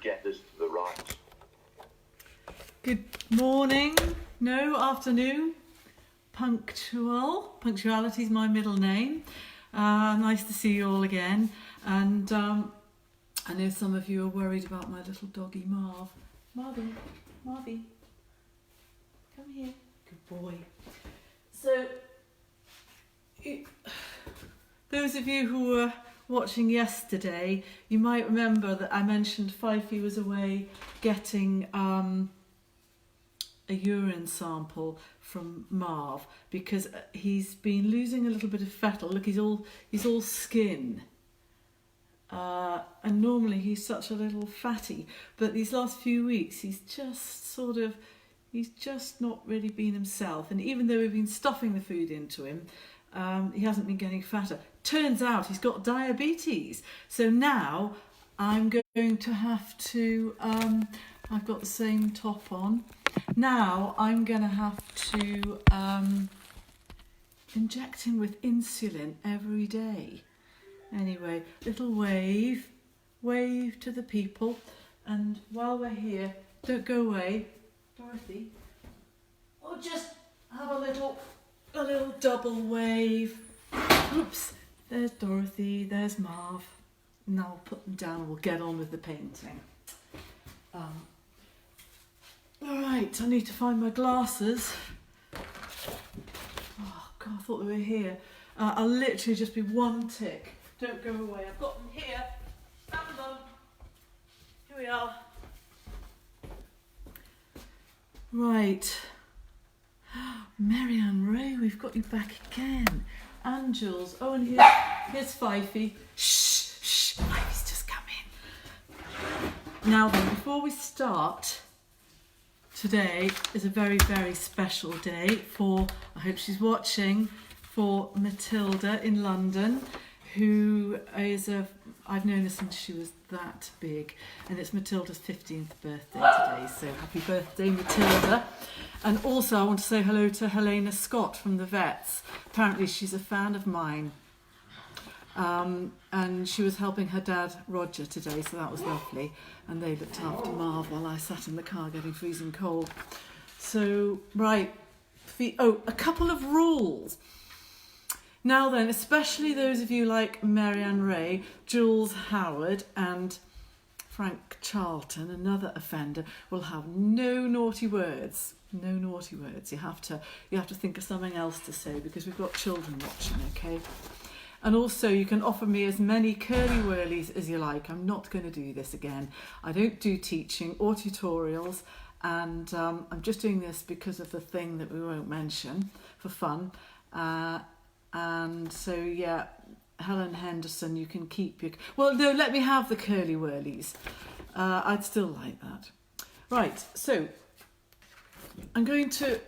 get this to the right. Good morning, no, afternoon, punctual. Punctuality is my middle name. Nice to see you all again. And I know some of you are worried about my little doggy Marv. Marvy, come here. Good boy. So, those of you who were watching yesterday, you might remember that I mentioned Fifey was away getting a urine sample from Marv because he's been losing a little bit of fettle. Look, he's all skin. And normally he's such a little fatty, but these last few weeks he's just not really been himself. And even though we've been stuffing the food into him, he hasn't been getting fatter. Turns out he's got diabetes. So now I'm going to have to, I've got the same top on. Now I'm going to have to inject him with insulin every day. Anyway, little wave to the people. And while we're here, don't go away, Dorothy. We'll just have a little double wave. Oops, there's Dorothy, there's Marv. Now I'll put them down and we'll get on with the painting. Alright, I need to find my glasses. Oh God, I thought they were here. I'll literally just be one tick. Don't go away. I've got them here. Found them. Here we are. Right. Marianne Ray, we've got you back again. And Jules. Oh, and here's Fifey. Shh, Fifey's just come in. Now then, before we start, today is a very, very special day for, I hope she's watching, for Matilda in London, who is I've known her since she was that big, and it's Matilda's 15th birthday today, so happy birthday, Matilda. And also I want to say hello to Helena Scott from the Vets. Apparently she's a fan of mine. And she was helping her dad Roger today, so that was lovely. And they looked after Marv while I sat in the car getting freezing cold. So, right, a couple of rules. Now then, especially those of you like Marianne Ray, Jules Howard and Frank Charlton, another offender, will have no naughty words. No naughty words. You have to think of something else to say because we've got children watching, okay? And also you can offer me as many curly whirlies as you like. I'm not going to do this again. I don't do teaching or tutorials, and I'm just doing this because of the thing that we won't mention for fun. And so, yeah, Helen Henderson, you can keep your... Well, no, let me have the curly whirlies. I'd still like that. Right, so I'm going to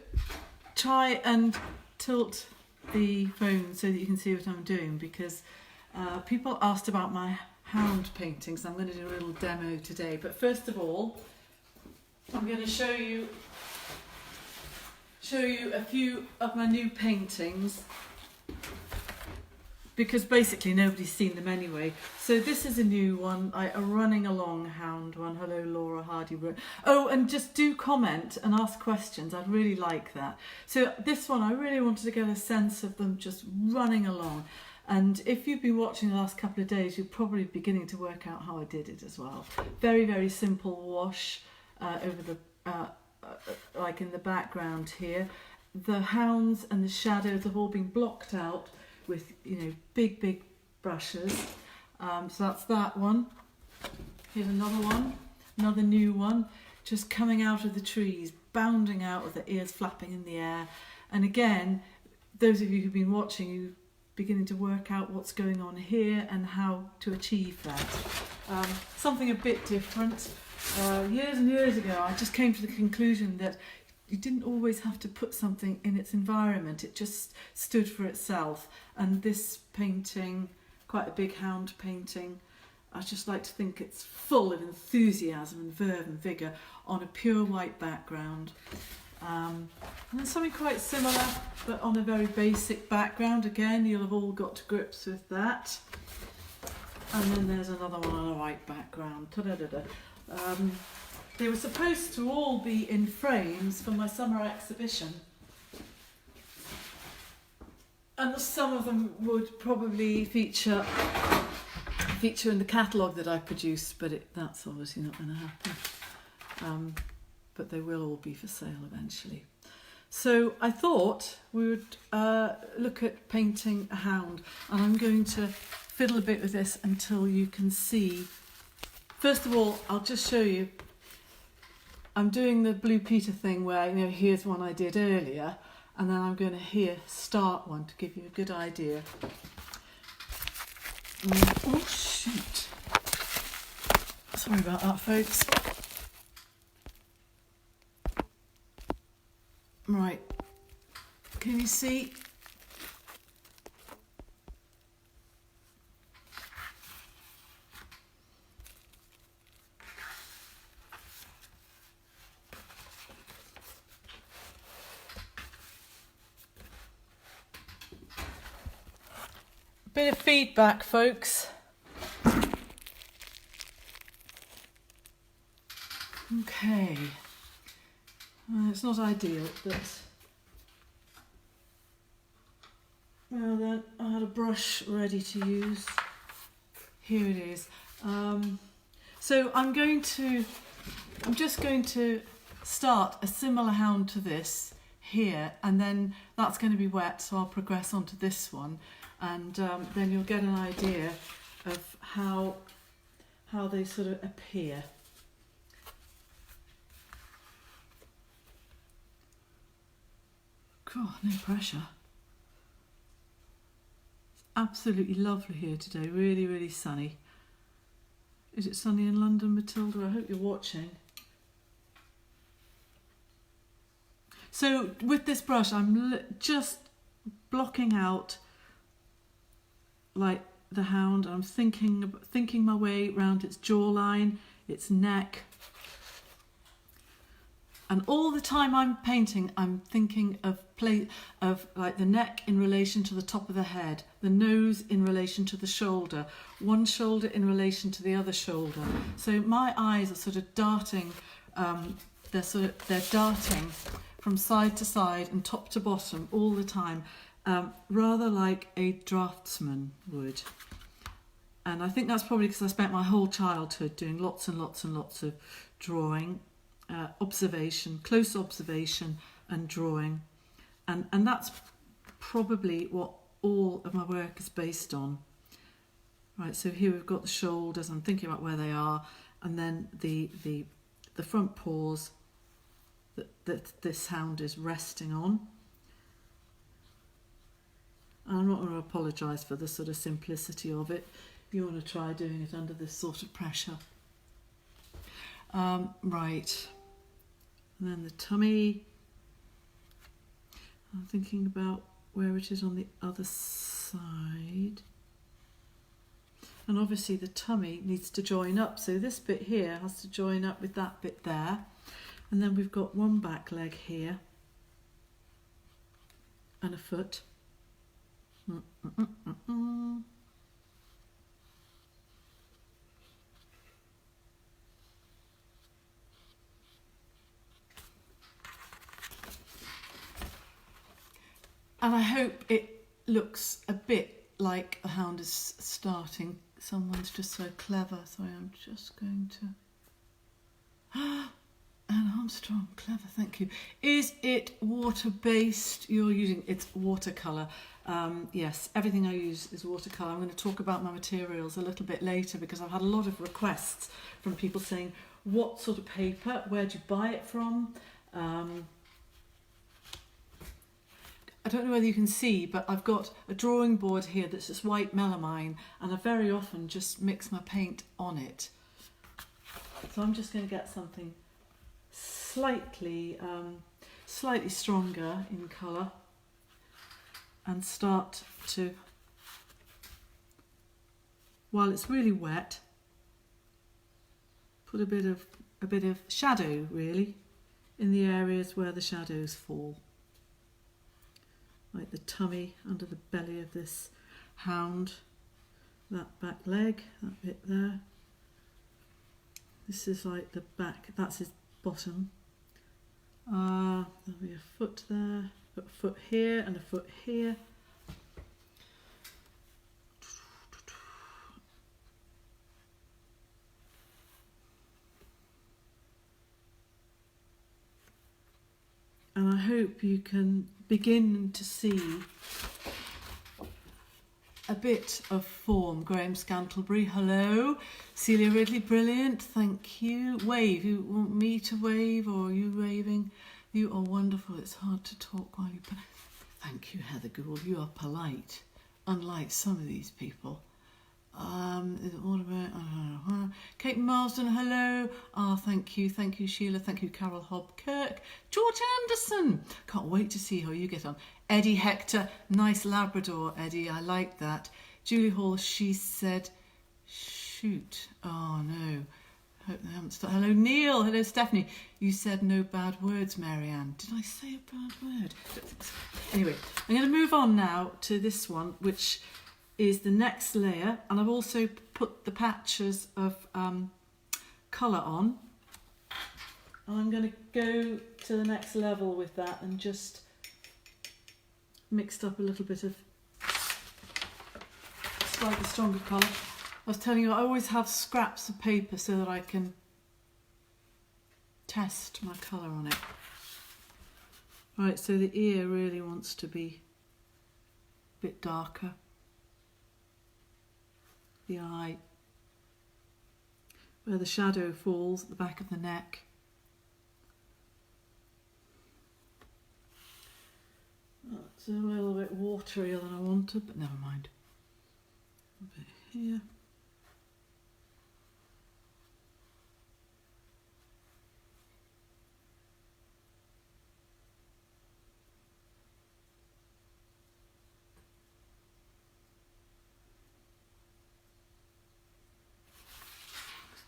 try and tilt the phone so that you can see what I'm doing, because people asked about my hound paintings. I'm going to do a little demo today. But first of all, I'm going to show you a few of my new paintings, because basically nobody's seen them anyway. So this is a new one, a running along hound one. Hello Laura Hardy. Oh, and just do comment and ask questions. I'd really like that. So this one, I really wanted to get a sense of them just running along. And if you've been watching the last couple of days, you're probably beginning to work out how I did it as well. Very, very simple wash over the, like in the background here. The hounds and the shadows have all been blocked out with, big brushes. So that's that one. Here's another one, another new one, just coming out of the trees, bounding out with the ears flapping in the air. And again, those of you who've been watching, you're beginning to work out what's going on here and how to achieve that. Something a bit different. Years and years ago, I just came to the conclusion that you didn't always have to put something in its environment. It just stood for itself. And this painting, quite a big hound painting, I just like to think it's full of enthusiasm and verve and vigour on a pure white background. And then something quite similar, but on a very basic background. Again, you'll have all got to grips with that. And then there's another one on a white background. Ta-da-da-da. They were supposed to all be in frames for my summer exhibition. And some of them would probably feature in the catalogue that I produced, but that's obviously not going to happen. But they will all be for sale eventually. So I thought we would look at painting a hound, and I'm going to fiddle a bit with this until you can see. First of all, I'll just show you. I'm doing the Blue Peter thing where, here's one I did earlier, and then I'm going to start one to give you a good idea. Oh shoot! Sorry about that, folks. Right, can you see? Bit of feedback, folks. Okay. It's not ideal, but well then, I had a brush ready to use. Here it is. So I'm just going to start a similar hound to this here, and then that's going to be wet, so I'll progress on to this one, and then you'll get an idea of how they sort of appear. God, no pressure. It's absolutely lovely here today, really, really sunny. Is it sunny in London, Matilda? I hope you're watching. So with this brush, I'm just blocking out like the hound. I'm thinking my way around its jawline, its neck. And all the time I'm painting, I'm thinking of like the neck in relation to the top of the head, the nose in relation to the shoulder, one shoulder in relation to the other shoulder. So my eyes are sort of darting. They're darting from side to side and top to bottom all the time, rather like a draftsman would. And I think that's probably because I spent my whole childhood doing lots and lots and lots of drawing. Observation, close observation and drawing, and that's probably what all of my work is based on. Right, so here we've got the shoulders. I'm thinking about where they are, and then the front paws that this hound is resting on. And I'm not going to apologise for the sort of simplicity of it. You want to try doing it under this sort of pressure. Right. And then the tummy. I'm thinking about where it is on the other side. And obviously the tummy needs to join up. So this bit here has to join up with that bit there. And then we've got one back leg here. And a foot. And I hope it looks a bit like the hound is starting. Someone's just so clever. Sorry, I'm just going to... Anne Armstrong, clever, thank you. Is it water-based you're using? It's watercolour. Yes, everything I use is watercolour. I'm going to talk about my materials a little bit later because I've had a lot of requests from people saying, what sort of paper? Where do you buy it from? I don't know whether you can see, but I've got a drawing board here that's just white melamine, and I very often just mix my paint on it. So I'm just going to get something slightly stronger in colour and start to, while it's really wet, put a bit of shadow really in the areas where the shadows fall. Like the tummy under the belly of this hound. that back leg, that bit there. This is like the back, that's his bottom. There'll be a foot there, a foot here and a foot here. And I hope you can begin to see a bit of form. Graham Scantlebury, hello. Celia Ridley, brilliant, thank you. Wave, you want me to wave or are you waving? You are wonderful, it's hard to talk while you... Thank you, Heather Gould, you are polite, unlike some of these people. Is it all about... Kate Marsden, hello. Thank you, Sheila. Thank you, Carol Hobkirk. George Anderson, can't wait to see how you get on. Eddie Hector, nice Labrador, Eddie, I like that. Julie Hall, she said, shoot. Oh no, hope they haven't stopped. Hello, Neil. Hello, Stephanie. You said no bad words, Marianne. Did I say a bad word? I don't think so. Anyway, I'm going to move on now to this one, which is the next layer, and I've also put the patches of colour on. And I'm going to go to the next level with that and just mixed up a little bit of slightly stronger colour. I was telling you I always have scraps of paper so that I can test my colour on it. Right, so the ear really wants to be a bit darker. The eye, where the shadow falls at the back of the neck. That's a little bit waterier than I wanted, but never mind. A bit here.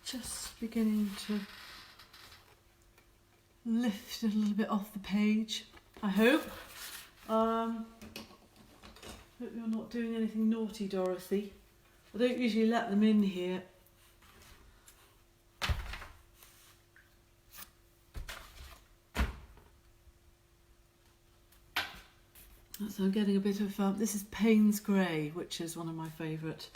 Just beginning to lift it a little bit off the page, I hope. Hope you're not doing anything naughty, Dorothy. I don't usually let them in here. So I'm getting a bit of, this is Payne's Grey, which is one of my favourite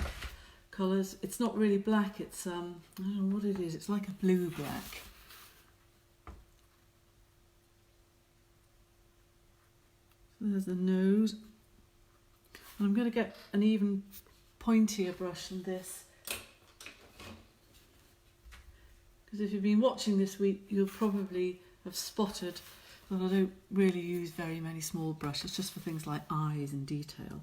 colours. It's not really black, it's, I don't know what it is, it's like a blue-black. So there's the nose. And I'm going to get an even pointier brush than this. Because if you've been watching this week, you'll probably have spotted that I don't really use very many small brushes, just for things like eyes and detail.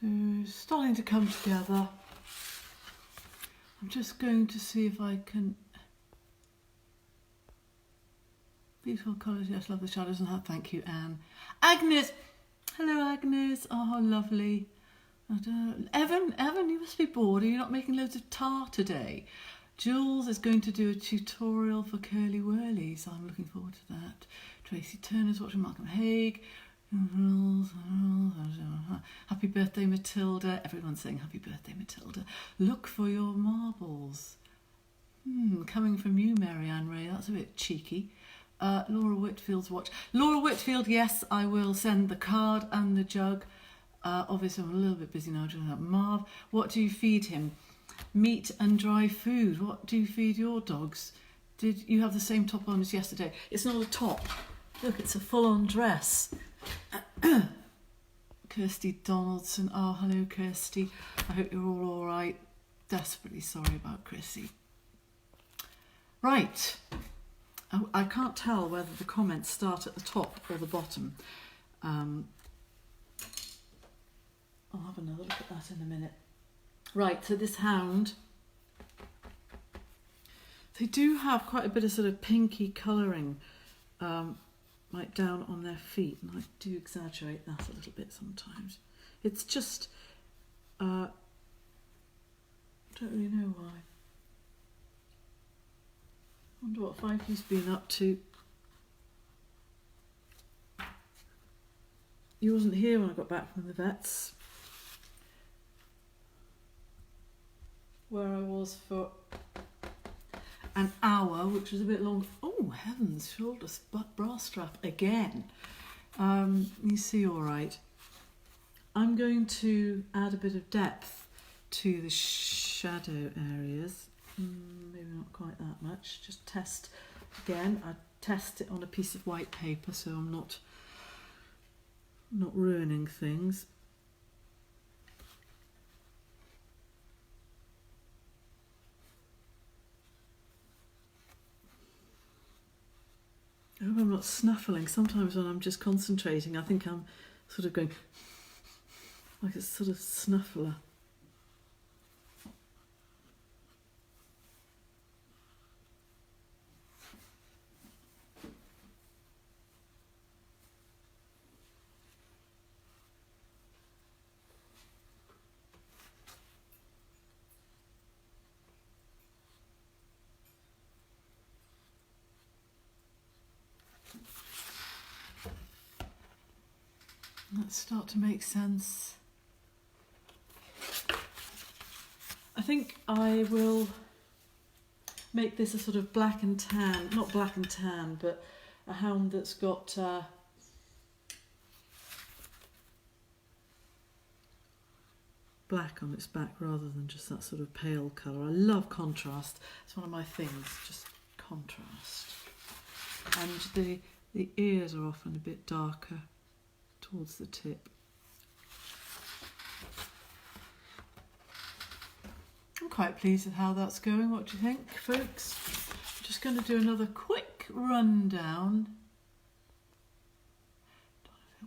So, starting to come together. I'm just going to see if I can... Beautiful colours, yes, love the shadows and that. Thank you, Anne. Agnes! Hello, Agnes. Oh, how lovely. Evan, you must be bored. Are you not making loads of tar today? Jules is going to do a tutorial for Curly Whirly, so I'm looking forward to that. Tracy Turner's watching Malcolm Haig. Happy birthday, Matilda. Everyone's saying happy birthday, Matilda. Look for your marbles. Coming from you, Marianne Ray. That's a bit cheeky. Laura Whitfield's watch. Laura Whitfield, yes, I will send the card and the jug. Obviously, I'm a little bit busy now doing that. Marv, what do you feed him? Meat and dry food. What do you feed your dogs? Did you have the same top on as yesterday? It's not a top. Look, it's a full-on dress. Kirsty Donaldson. Oh, hello, Kirsty. I hope you're all right. Desperately sorry about Chrissy. Right. I can't tell whether the comments start at the top or the bottom. I'll have another look at that in a minute. Right, so this hound, they do have quite a bit of sort of pinky colouring right down on their feet, and I do exaggerate that a little bit sometimes. It's just Don't really know why. Wonder what Fikey's been up to. He wasn't here when I got back from the vets, where I was for an hour, which was a bit long. Oh heavens, shoulder bra strap again. You see all right. I'm going to add a bit of depth to the shadow areas. Maybe not quite that much. Just test again. I test it on a piece of white paper so I'm not ruining things. I hope I'm not snuffling. Sometimes when I'm just concentrating, I think I'm sort of going like a sort of snuffler. Let's start to make sense. I think I will make this a sort of black and tan, not black and tan, but a hound that's got black on its back rather than just that sort of pale colour. I love contrast. It's one of my things, just contrast. And the ears are often a bit darker towards the tip. I'm quite pleased with how that's going. What do you think, folks? I'm just going to do another quick rundown.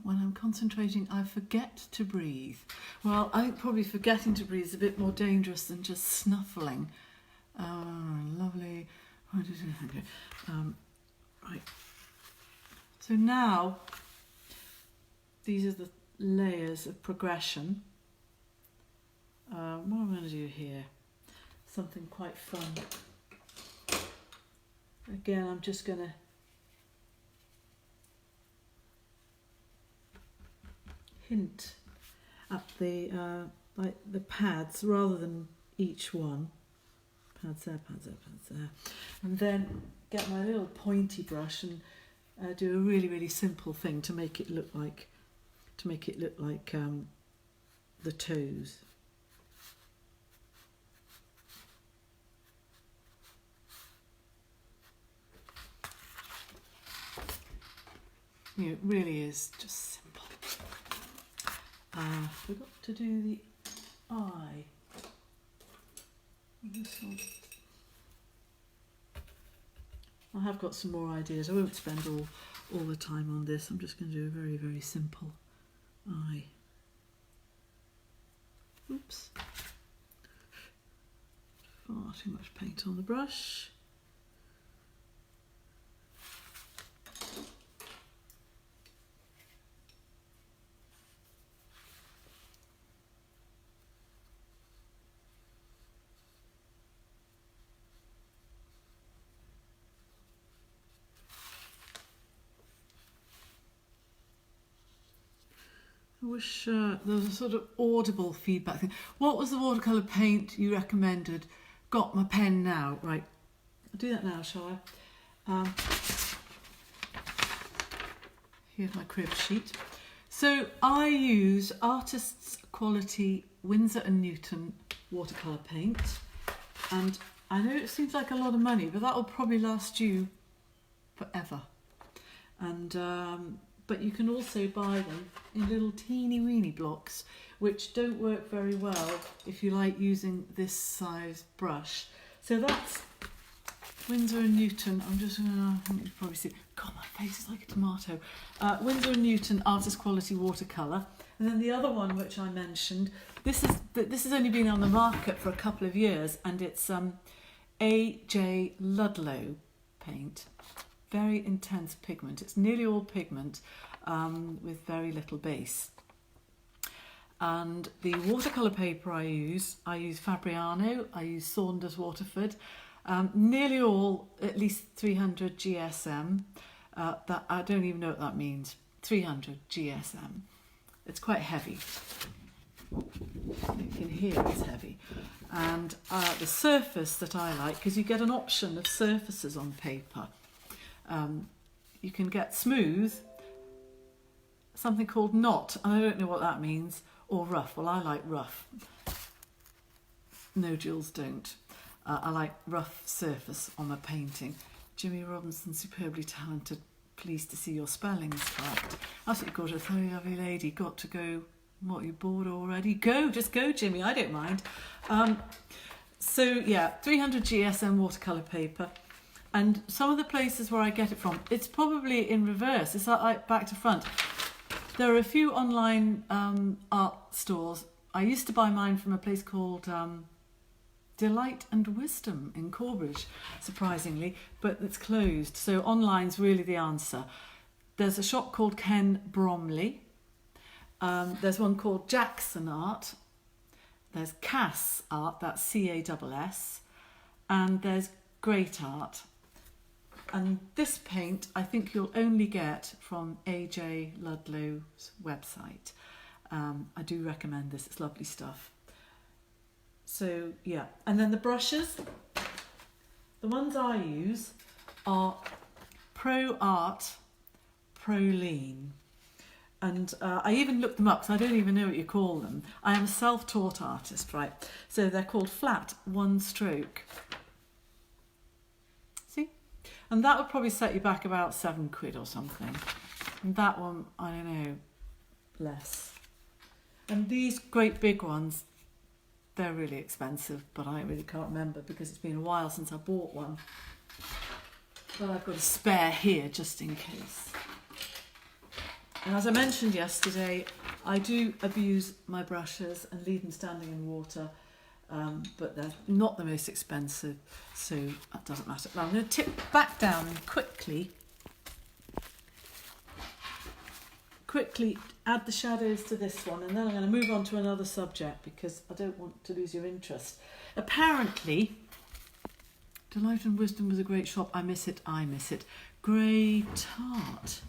When I'm concentrating, I forget to breathe. Well, I think probably forgetting to breathe is a bit more dangerous than just snuffling. Lovely. Right. So now, these are the layers of progression. What am I going to do here? Something quite fun. Again, I'm just going to hint at the like the pads rather than each one. Pads there, pads there, pads there, and then get my little pointy brush and do a really, really simple thing to make it look like the toes. You know, it really is just simple. Forgot to do the eye. This one. I have got some more ideas. I won't spend all the time on this. I'm just going to do a very, very simple eye. Oops. Far too much paint on the brush. I wish there was a sort of audible feedback thing. What was the watercolour paint you recommended? Got my pen now. Right, I'll do that now, shall I? Here's my crib sheet. So I use Artist's Quality Winsor & Newton watercolour paint. And I know it seems like a lot of money, but that will probably last you forever. And but you can also buy them in little teeny weeny blocks, which don't work very well if you like using this size brush. So that's Winsor & Newton. I'm just gonna, I think you can probably see, God, my face is like a tomato. Winsor & Newton Artist Quality Watercolour. And then the other one which I mentioned, this has only been on the market for a couple of years, and it's A.J. Ludlow paint. Very intense pigment. It's nearly all pigment with very little base. And the watercolour paper I use Fabriano, I use Saunders Waterford, nearly all at least 300 GSM. That I don't even know what that means. 300 GSM. It's quite heavy. You can hear it's heavy. And the surface that I like, because you get an option of surfaces on paper. You can get smooth, something called knot, and I don't know what that means, or rough. Well, I like rough. No, Jules don't. I like rough surface on my painting. Jimmy Robinson, superbly talented. Pleased to see your spelling's correct. Absolutely gorgeous, very lovely lady. Got to go. What, you bored already? Go, just go, Jimmy. I don't mind. So yeah, 300 GSM watercolour paper. And some of the places where I get it from, it's probably in reverse. It's like back to front. There are a few online art stores. I used to buy mine from a place called Delight and Wisdom in Corbridge, surprisingly, but it's closed. So online's really the answer. There's a shop called Ken Bromley. There's one called Jackson Art. There's Cass Art, that's CASS. And there's Great Art. And this paint, I think you'll only get from AJ Ludlow's website. I do recommend this, it's lovely stuff. So yeah, and then the brushes, the ones I use are Pro Art Proline. And I even looked them up because I don't even know what you call them. I am a self-taught artist, right? So they're called flat one stroke. See? And that would probably set you back about £7 or something. And that one, I don't know, less. And these great big ones, they're really expensive, but I really can't remember because it's been a while since I bought one. But I've got a spare here just in case. And as I mentioned yesterday, I do abuse my brushes and leave them standing in water, but they're not the most expensive, so that doesn't matter. Now I'm going to tip back down and quickly add the shadows to this one, and then I'm going to move on to another subject because I don't want to lose your interest. Apparently, Delight and Wisdom was a great shop. I miss it. Great Art.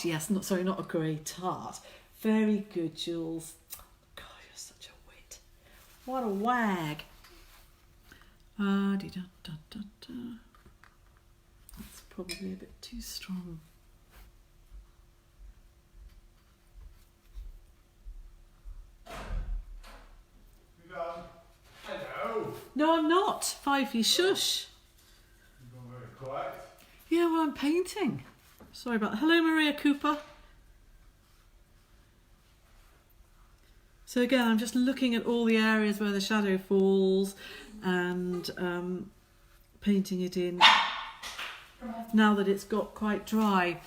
Yes, not a great art. Very good, Jules. God, you're such a wit. What a wag. That's probably a bit too strong. Hello. No, I'm not. Fivey, shush. You've gone very quiet. Yeah, well, I'm painting. Sorry about that. Hello, Maria Cooper. So again, I'm just looking at all the areas where the shadow falls and painting it in now that it's got quite dry.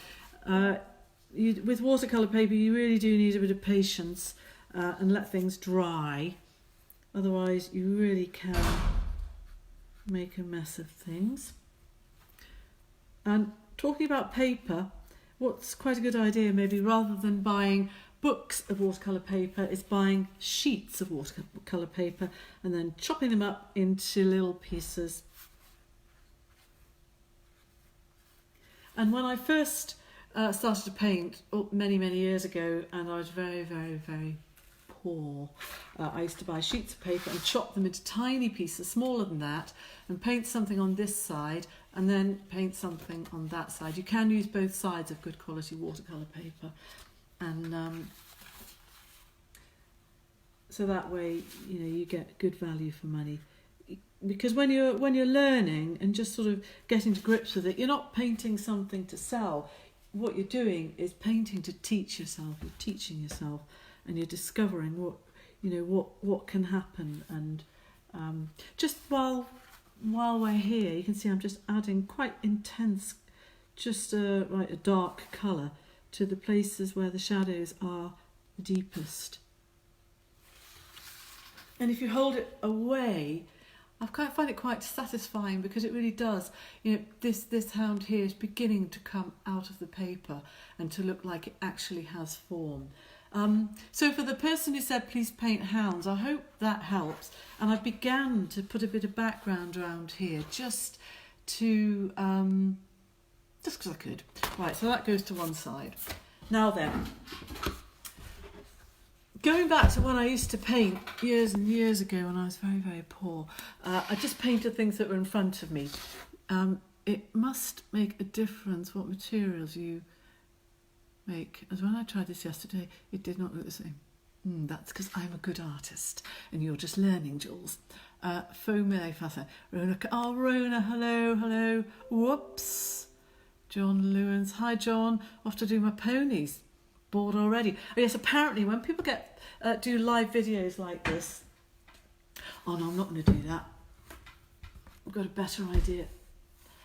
With watercolour paper, you really do need a bit of patience and let things dry. Otherwise, you really can make a mess of things. And talking about paper, what's quite a good idea maybe, rather than buying books of watercolour paper, is buying sheets of watercolour paper and then chopping them up into little pieces. And when I first started to paint many years ago, and I was very poor, I used to buy sheets of paper and chop them into tiny pieces smaller than that and paint something on this side and then paint something on that side. You can use both sides of good quality watercolour paper, and so that way you get good value for money. Because when you're learning and just sort of getting to grips with it, you're not painting something to sell. What you're doing is painting to teach yourself. You're teaching yourself, and you're discovering what can happen. And just while we're here, you can see I'm just adding quite intense, just a dark colour to the places where the shadows are deepest. And if you hold it away, I find it quite satisfying, because it really does. This hound here is beginning to come out of the paper and to look like it actually has form. So for the person who said please paint hounds, I hope that helps. And I began to put a bit of background around here just to, just because I could. Right, so that goes to one side. Now then, going back to when I used to paint years and years ago when I was very, very poor, I just painted things that were in front of me. It must make a difference what materials you make. As when I tried this yesterday, it did not look the same. That's because I'm a good artist and you're just learning, Jules. Faux melee façon. Rona, oh, Rona, hello. Whoops. John Lewins. Hi, John. Off to do my ponies. Bored already. Oh, yes, apparently when people do live videos like this... Oh, no, I'm not going to do that. I've got a better idea.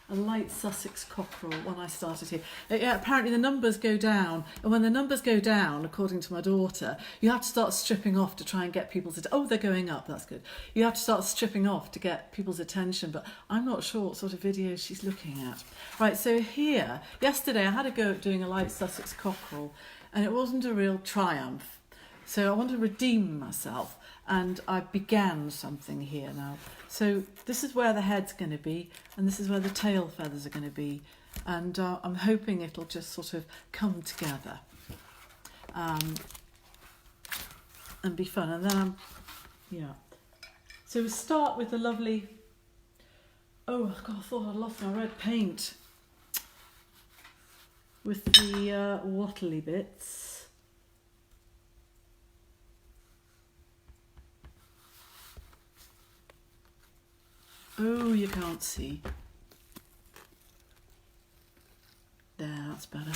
A light Sussex cockerel when I started here. Yeah, apparently the numbers go down, and when the numbers go down, according to my daughter, you have to start stripping off to try and get people's attention. Oh, they're going up, that's good. You have to start stripping off to get people's attention, but I'm not sure what sort of videos she's looking at. Right, so here, yesterday I had a go at doing a light Sussex cockerel, and it wasn't a real triumph. So I want to redeem myself, and I began something here now. So this is where the head's going to be, and this is where the tail feathers are going to be, and I'm hoping it'll just sort of come together and be fun. And then so we start with the lovely. Oh God, I thought I'd lost my red paint with the wattly bits. Oh, you can't see. There, that's better.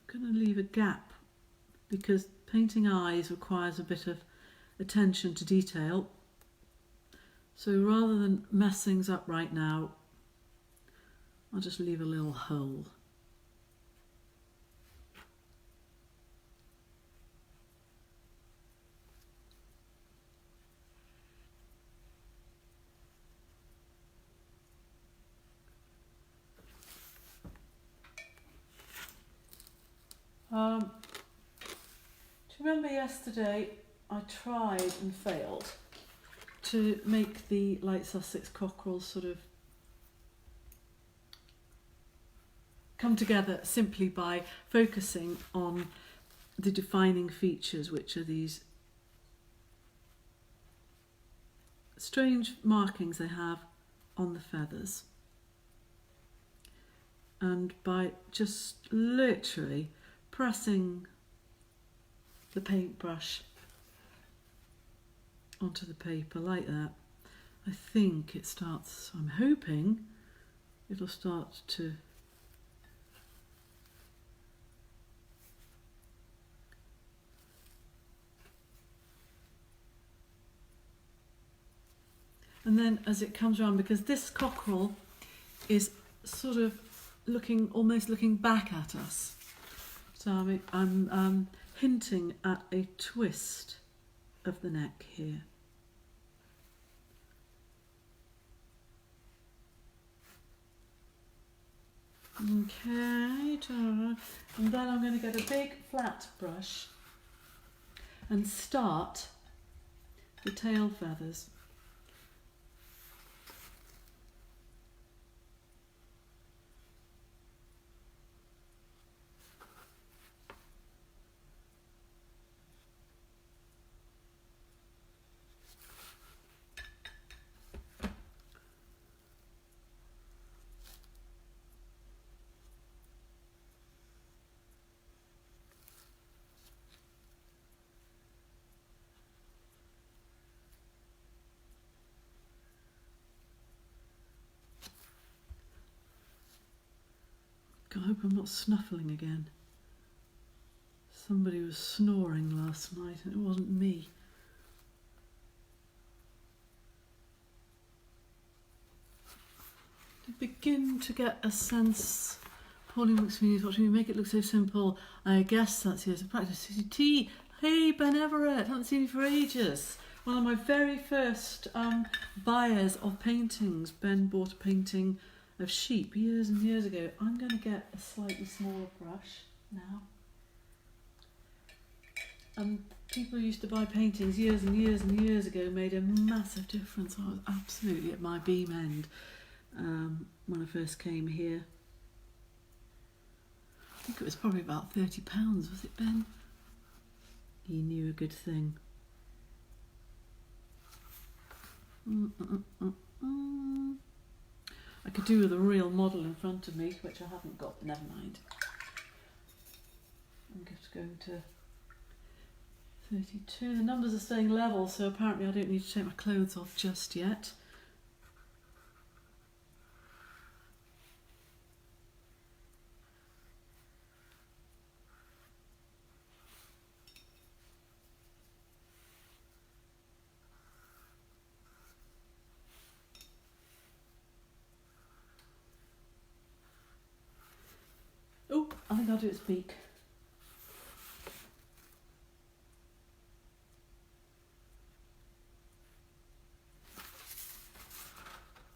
I'm going to leave a gap because painting eyes requires a bit of attention to detail. So rather than mess things up right now, I'll just leave a little hole. Do you remember yesterday I tried and failed to make the light Sussex cockerel sort of come together simply by focusing on the defining features, which are these strange markings they have on the feathers, and by just literally pressing the paintbrush onto the paper like that, I think it starts, I'm hoping it'll start to and then as it comes around, because this cockerel is sort of almost looking back at us, so I'm hinting at a twist of the neck here. Okay, and then I'm going to get a big flat brush and start the tail feathers. I hope I'm not snuffling again. Somebody was snoring last night and it wasn't me. I begin to get a sense Pauline looks me, watching me make it look so simple. I guess that's years of practice. T. Hey, Ben Everett, haven't seen you for ages. One of my very first buyers of paintings. Ben bought a painting of sheep years and years ago. I'm going to get a slightly smaller brush now. People used to buy paintings years and years and years ago, made a massive difference. I was absolutely at my beam end when I first came here. I think it was probably about £30, was it, Ben? He knew a good thing. I could do with a real model in front of me, which I haven't got, never mind. I'm just going to 32. The numbers are staying level, so apparently I don't need to take my clothes off just yet. Oh, I think I'll do its beak.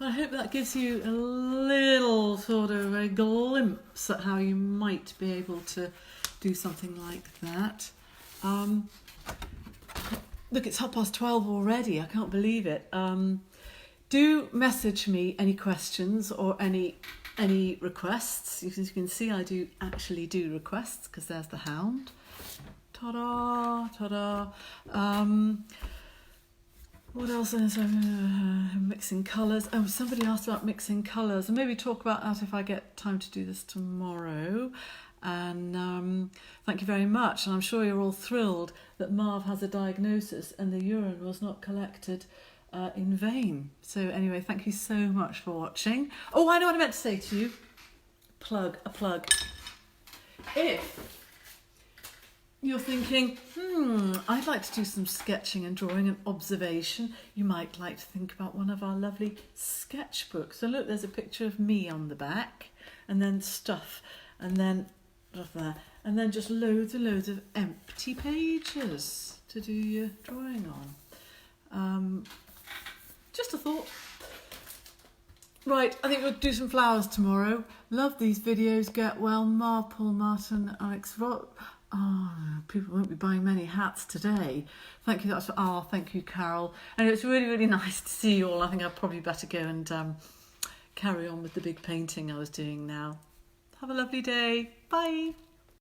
I hope that gives you a little sort of a glimpse at how you might be able to do something like that. Look, it's 12:30 already. I can't believe it. Do message me any questions or any requests. As you can see, I do actually do requests because there's the hound. Ta-da, ta-da. What else is mixing colours? Oh, somebody asked about mixing colours, and maybe talk about that if I get time to do this tomorrow. And thank you very much. And I'm sure you're all thrilled that Marv has a diagnosis and the urine was not collected in vain. So anyway, thank you so much for watching. Oh, I know what I meant to say to you. A plug. If you're thinking, I'd like to do some sketching and drawing and observation, you might like to think about one of our lovely sketchbooks. So look, there's a picture of me on the back, and then stuff, and then there, and then just loads and loads of empty pages to do your drawing on. Just a thought. Right, I think we'll do some flowers tomorrow. Love these videos. Get well. Marv, Paul, Martin, Alex, people won't be buying many hats today. Thank you. Thank you, Carol. And it's really, really nice to see you all. I think I'd probably better go and carry on with the big painting I was doing now. Have a lovely day. Bye.